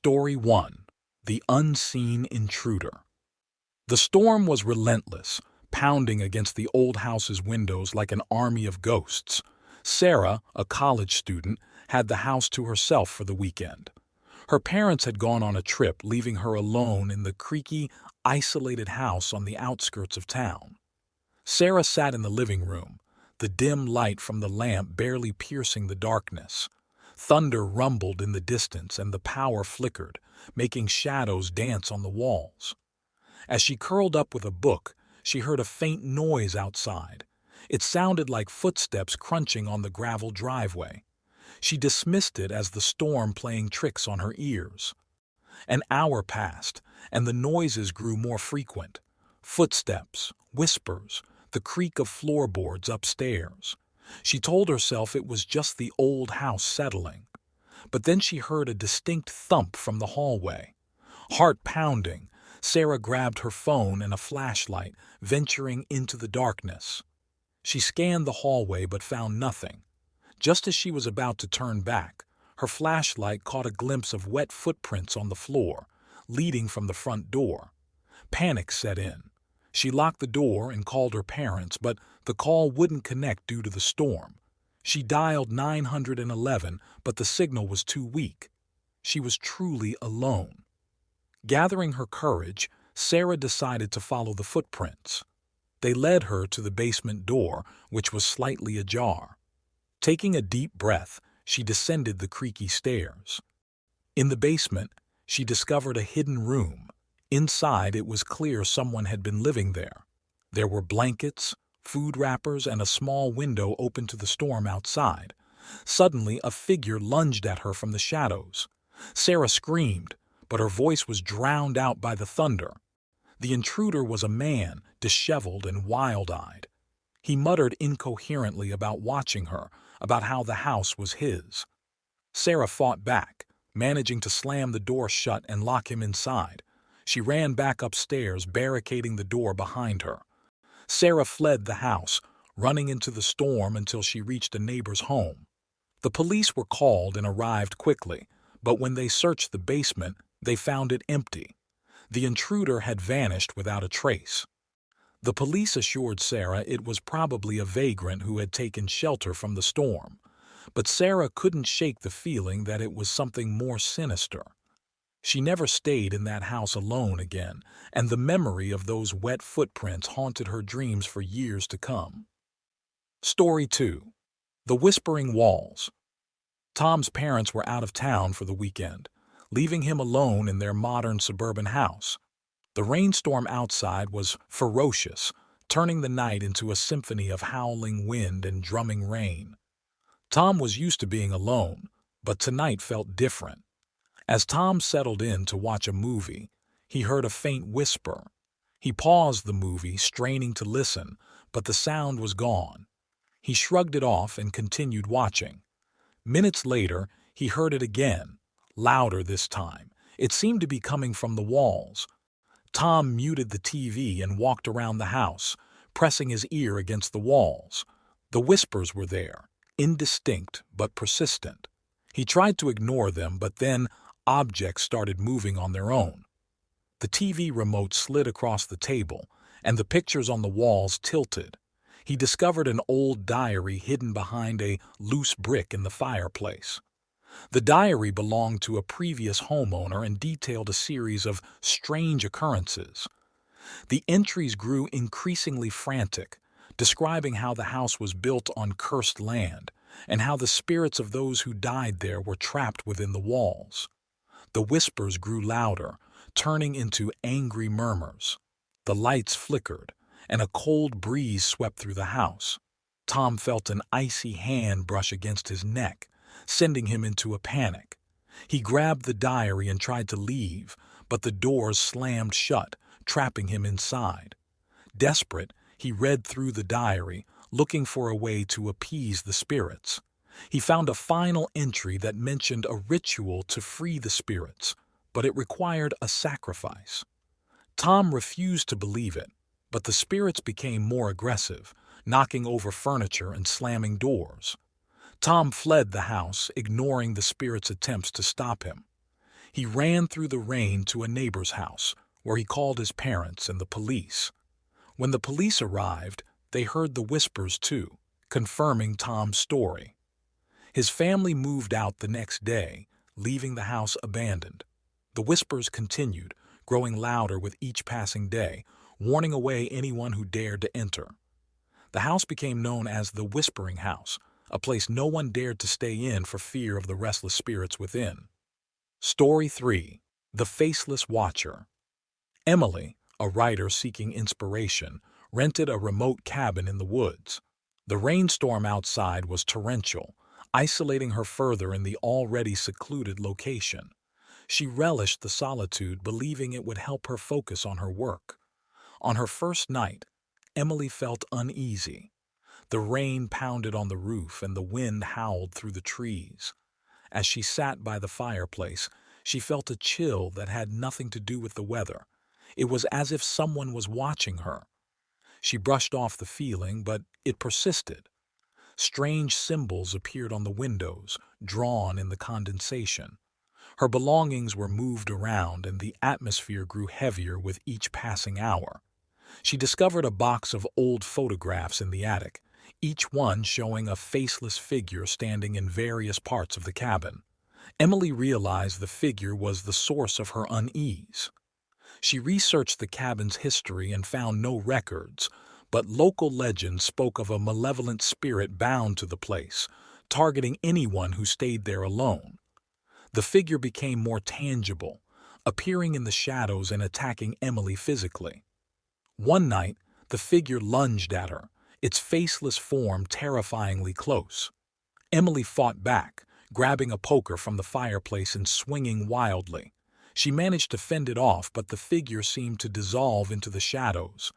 Story 1. The Unseen Intruder. The storm was relentless, pounding against the old house's windows like an army of ghosts. Sarah, a college student, had the house to herself for the weekend. Her parents had gone on a trip, leaving her alone in the creaky, isolated house on the outskirts of town. Sarah sat in the living room, the dim light from the lamp barely piercing the darkness. Thunder rumbled in the distance and the power flickered, making shadows dance on the walls. As she curled up with a book, she heard a faint noise outside. It sounded like footsteps crunching on the gravel driveway. She dismissed it as the storm playing tricks on her ears. An hour passed, and the noises grew more frequent. Footsteps, whispers, the creak of floorboards upstairs. She told herself it was just the old house settling. But then she heard a distinct thump from the hallway. Heart pounding, Sarah grabbed her phone and a flashlight, venturing into the darkness. She scanned the hallway but found nothing. Just as she was about to turn back, her flashlight caught a glimpse of wet footprints on the floor, leading from the front door. Panic set in. She locked the door and called her parents, but the call wouldn't connect due to the storm. She dialed 911, but the signal was too weak. She was truly alone. Gathering her courage, Sarah decided to follow the footprints. They led her to the basement door, which was slightly ajar. Taking a deep breath, she descended the creaky stairs. In the basement, she discovered a hidden room. Inside, it was clear someone had been living there. There were blankets, food wrappers, and a small window open to the storm outside. Suddenly, a figure lunged at her from the shadows. Sarah screamed, but her voice was drowned out by the thunder. The intruder was a man, disheveled and wild-eyed. He muttered incoherently about watching her, about how the house was his. Sarah fought back, managing to slam the door shut and lock him inside. She ran back upstairs, barricading the door behind her. Sarah fled the house, running into the storm until she reached a neighbor's home. The police were called and arrived quickly, but when they searched the basement, they found it empty. The intruder had vanished without a trace. The police assured Sarah it was probably a vagrant who had taken shelter from the storm, but Sarah couldn't shake the feeling that it was something more sinister. She never stayed in that house alone again, and the memory of those wet footprints haunted her dreams for years to come. Story 2. The Whispering Walls. Tom's parents were out of town for the weekend, leaving him alone in their modern suburban house. The rainstorm outside was ferocious, turning the night into a symphony of howling wind and drumming rain. Tom was used to being alone, but tonight felt different. As Tom settled in to watch a movie, he heard a faint whisper. He paused the movie, straining to listen, but the sound was gone. He shrugged it off and continued watching. Minutes later, he heard it again, louder this time. It seemed to be coming from the walls. Tom muted the TV and walked around the house, pressing his ear against the walls. The whispers were there, indistinct but persistent. He tried to ignore them, but then objects started moving on their own. The TV remote slid across the table, and the pictures on the walls tilted. He discovered an old diary hidden behind a loose brick in the fireplace. The diary belonged to a previous homeowner and detailed a series of strange occurrences. The entries grew increasingly frantic, describing how the house was built on cursed land and how the spirits of those who died there were trapped within the walls. The whispers grew louder, turning into angry murmurs. The lights flickered, and a cold breeze swept through the house. Tom felt an icy hand brush against his neck, sending him into a panic. He grabbed the diary and tried to leave, but the doors slammed shut, trapping him inside. Desperate, he read through the diary, looking for a way to appease the spirits. He found a final entry that mentioned a ritual to free the spirits, but it required a sacrifice. Tom refused to believe it, but the spirits became more aggressive, knocking over furniture and slamming doors. Tom fled the house, ignoring the spirit's attempts to stop him. He ran through the rain to a neighbor's house, where he called his parents and the police. When the police arrived, they heard the whispers too, confirming Tom's story. His family moved out the next day, leaving the house abandoned. The whispers continued, growing louder with each passing day, warning away anyone who dared to enter. The house became known as the Whispering House, a place no one dared to stay in for fear of the restless spirits within. Story 3. The Faceless Watcher. Emily, a writer seeking inspiration, rented a remote cabin in the woods. The rainstorm outside was torrential, isolating her further in the already secluded location. She relished the solitude, believing it would help her focus on her work. On her first night, Emily felt uneasy. The rain pounded on the roof and the wind howled through the trees. As she sat by the fireplace, she felt a chill that had nothing to do with the weather. It was as if someone was watching her. She brushed off the feeling, but it persisted. Strange symbols appeared on the windows, drawn in the condensation. Her belongings were moved around, and the atmosphere grew heavier with each passing hour. She discovered a box of old photographs in the attic, each one showing a faceless figure standing in various parts of the cabin. Emily realized the figure was the source of her unease. She researched the cabin's history and found no records, but local legends spoke of a malevolent spirit bound to the place, targeting anyone who stayed there alone. The figure became more tangible, appearing in the shadows and attacking Emily physically. One night, the figure lunged at her, its faceless form terrifyingly close. Emily fought back, grabbing a poker from the fireplace and swinging wildly. She managed to fend it off, but the figure seemed to dissolve into the shadows.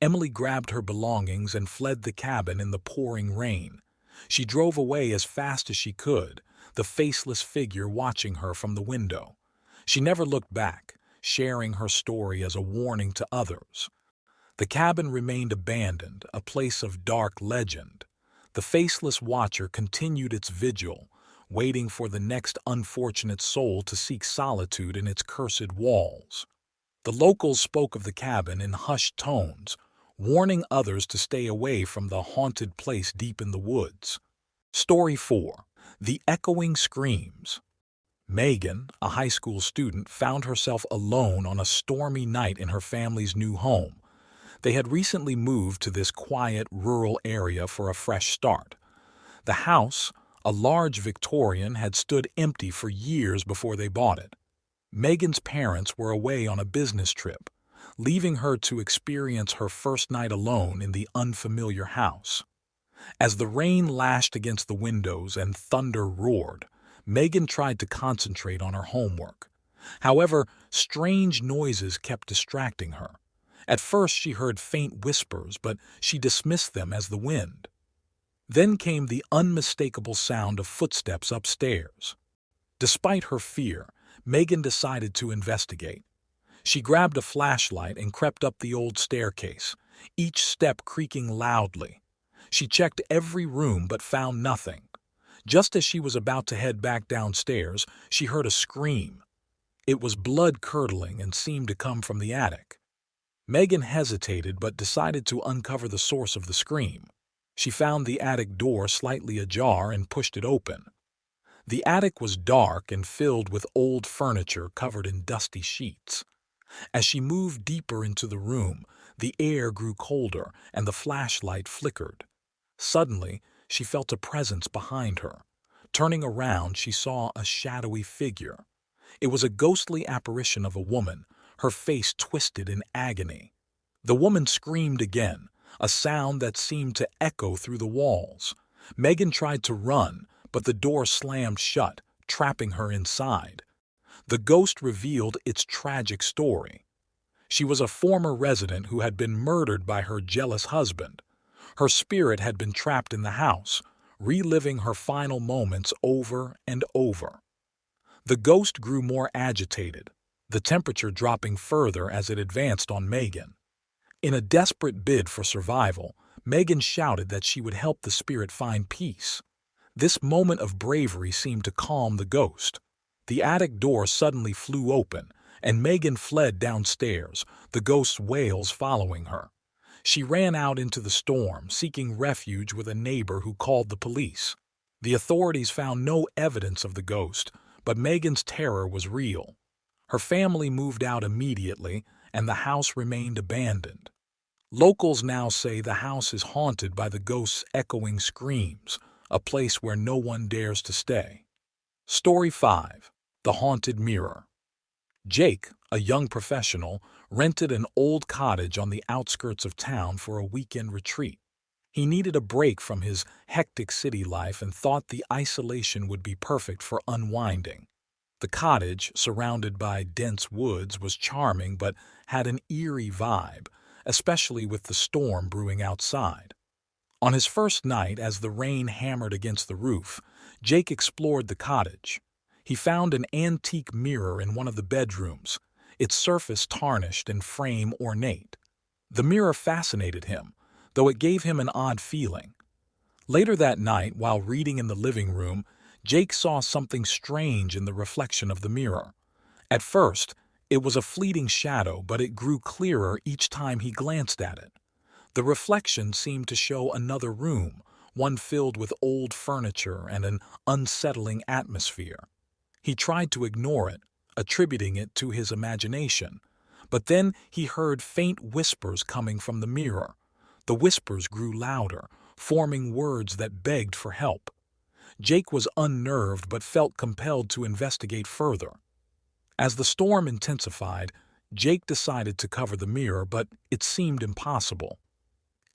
Emily grabbed her belongings and fled the cabin in the pouring rain. She drove away as fast as she could, the faceless figure watching her from the window. She never looked back, sharing her story as a warning to others. The cabin remained abandoned, a place of dark legend. The faceless watcher continued its vigil, waiting for the next unfortunate soul to seek solitude in its cursed walls. The locals spoke of the cabin in hushed tones, warning others to stay away from the haunted place deep in the woods. Story 4. The Echoing Screams. Megan, a high school student, found herself alone on a stormy night in her family's new home. They had recently moved to this quiet, rural area for a fresh start. The house, a large Victorian, had stood empty for years before they bought it. Megan's parents were away on a business trip, leaving her to experience her first night alone in the unfamiliar house. As the rain lashed against the windows and thunder roared, Megan tried to concentrate on her homework. However, strange noises kept distracting her. At first she heard faint whispers, but she dismissed them as the wind. Then came the unmistakable sound of footsteps upstairs. Despite her fear, Megan decided to investigate. She grabbed a flashlight and crept up the old staircase, each step creaking loudly. She checked every room but found nothing. Just as she was about to head back downstairs, she heard a scream. It was blood-curdling and seemed to come from the attic. Megan hesitated but decided to uncover the source of the scream. She found the attic door slightly ajar and pushed it open. The attic was dark and filled with old furniture covered in dusty sheets. As she moved deeper into the room, the air grew colder and the flashlight flickered. Suddenly, she felt a presence behind her. Turning around, she saw a shadowy figure. It was a ghostly apparition of a woman, her face twisted in agony. The woman screamed again, a sound that seemed to echo through the walls. Megan tried to run, but the door slammed shut, trapping her inside. The ghost revealed its tragic story. She was a former resident who had been murdered by her jealous husband. Her spirit had been trapped in the house, reliving her final moments over and over. The ghost grew more agitated, the temperature dropping further as it advanced on Megan. In a desperate bid for survival, Megan shouted that she would help the spirit find peace. This moment of bravery seemed to calm the ghost. The attic door suddenly flew open, and Megan fled downstairs, the ghost's wails following her. She ran out into the storm, seeking refuge with a neighbor who called the police. The authorities found no evidence of the ghost, but Megan's terror was real. Her family moved out immediately, and the house remained abandoned. Locals now say the house is haunted by the ghost's echoing screams, a place where no one dares to stay. Story 5. The Haunted Mirror. Jake, a young professional, rented an old cottage on the outskirts of town for a weekend retreat. He needed a break from his hectic city life and thought the isolation would be perfect for unwinding. The cottage, surrounded by dense woods, was charming but had an eerie vibe, especially with the storm brewing outside. On his first night, as the rain hammered against the roof, Jake explored the cottage. He found an antique mirror in one of the bedrooms, its surface tarnished and frame ornate. The mirror fascinated him, though it gave him an odd feeling. Later that night, while reading in the living room, Jake saw something strange in the reflection of the mirror. At first, it was a fleeting shadow, but it grew clearer each time he glanced at it. The reflection seemed to show another room, one filled with old furniture and an unsettling atmosphere. He tried to ignore it, attributing it to his imagination, but then he heard faint whispers coming from the mirror. The whispers grew louder, forming words that begged for help. Jake was unnerved but felt compelled to investigate further. As the storm intensified, Jake decided to cover the mirror, but it seemed impossible.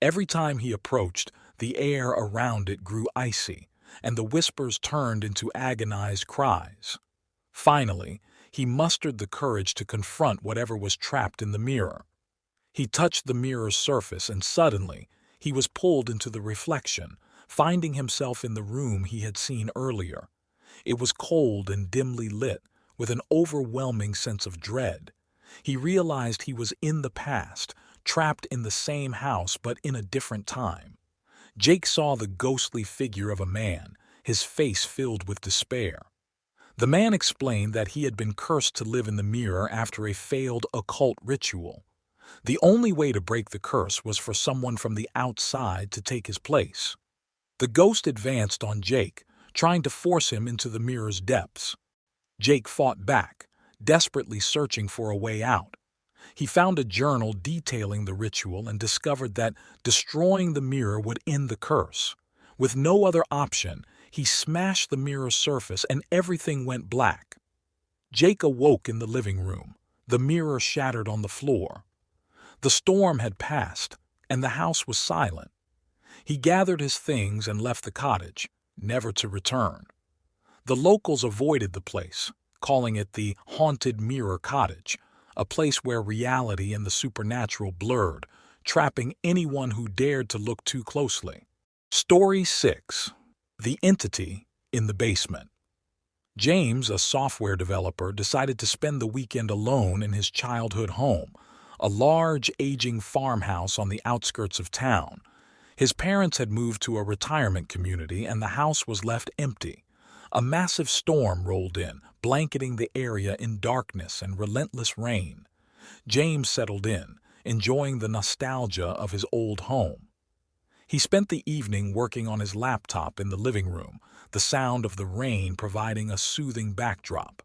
Every time he approached, the air around it grew icy, and the whispers turned into agonized cries. Finally, he mustered the courage to confront whatever was trapped in the mirror. He touched the mirror's surface, and suddenly, he was pulled into the reflection, finding himself in the room he had seen earlier. It was cold and dimly lit, with an overwhelming sense of dread. He realized he was in the past, trapped in the same house but in a different time. Jake saw the ghostly figure of a man, his face filled with despair. The man explained that he had been cursed to live in the mirror after a failed occult ritual. The only way to break the curse was for someone from the outside to take his place. The ghost advanced on Jake, trying to force him into the mirror's depths. Jake fought back, desperately searching for a way out. He found a journal detailing the ritual and discovered that destroying the mirror would end the curse. With no other option, he smashed the mirror's surface and everything went black. Jake awoke in the living room, the mirror shattered on the floor. The storm had passed, and the house was silent. He gathered his things and left the cottage, never to return. The locals avoided the place, calling it the Haunted Mirror Cottage, a place where reality and the supernatural blurred, trapping anyone who dared to look too closely. Story 6. The Entity in the Basement. James, a software developer, decided to spend the weekend alone in his childhood home, a large, aging farmhouse on the outskirts of town. His parents had moved to a retirement community, and the house was left empty. A massive storm rolled in, blanketing the area in darkness and relentless rain. James settled in, enjoying the nostalgia of his old home. He spent the evening working on his laptop in the living room, the sound of the rain providing a soothing backdrop.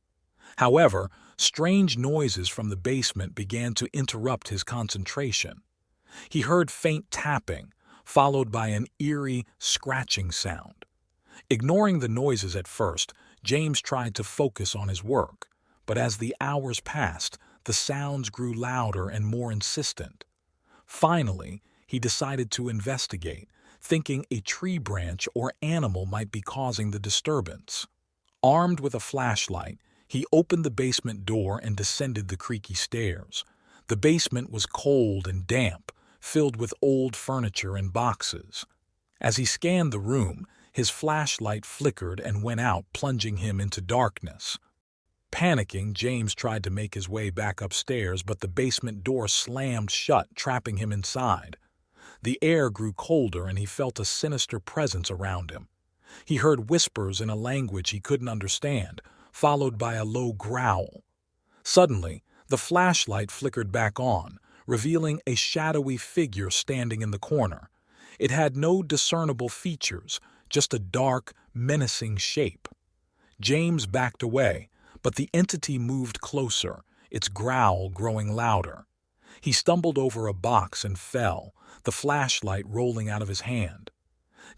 However, strange noises from the basement began to interrupt his concentration. He heard faint tapping, followed by an eerie, scratching sound. Ignoring the noises at first, James tried to focus on his work, but as the hours passed, the sounds grew louder and more insistent. Finally, he decided to investigate, thinking a tree branch or animal might be causing the disturbance. Armed with a flashlight, he opened the basement door and descended the creaky stairs. The basement was cold and damp, filled with old furniture and boxes. As he scanned the room, his flashlight flickered and went out, plunging him into darkness. Panicking, James tried to make his way back upstairs, but the basement door slammed shut, trapping him inside. The air grew colder and he felt a sinister presence around him. He heard whispers in a language he couldn't understand, followed by a low growl. Suddenly, the flashlight flickered back on, revealing a shadowy figure standing in the corner. It had no discernible features, just a dark, menacing shape. James backed away, but the entity moved closer, its growl growing louder. He stumbled over a box and fell, the flashlight rolling out of his hand.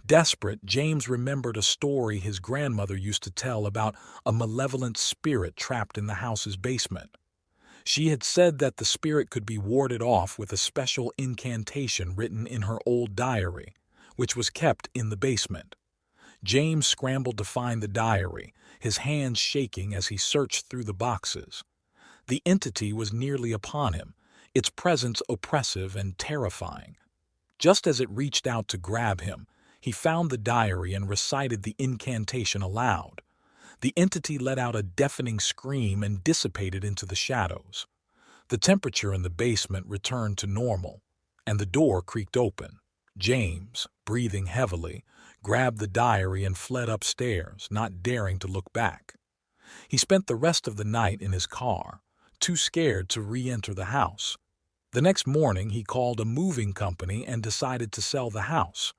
Desperate, James remembered a story his grandmother used to tell about a malevolent spirit trapped in the house's basement. She had said that the spirit could be warded off with a special incantation written in her old diary, which was kept in the basement. James scrambled to find the diary, his hands shaking as he searched through the boxes. The entity was nearly upon him, its presence oppressive and terrifying. Just as it reached out to grab him, he found the diary and recited the incantation aloud. The entity let out a deafening scream and dissipated into the shadows. The temperature in the basement returned to normal, and the door creaked open. James, breathing heavily, grabbed the diary and fled upstairs, not daring to look back. He spent the rest of the night in his car, too scared to re-enter the house. The next morning, he called a moving company and decided to sell the house.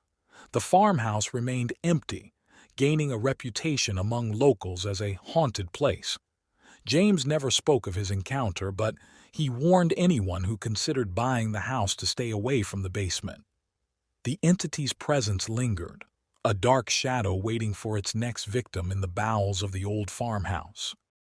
The farmhouse remained empty, gaining a reputation among locals as a haunted place. James never spoke of his encounter, but he warned anyone who considered buying the house to stay away from the basement. The entity's presence lingered, a dark shadow waiting for its next victim in the bowels of the old farmhouse.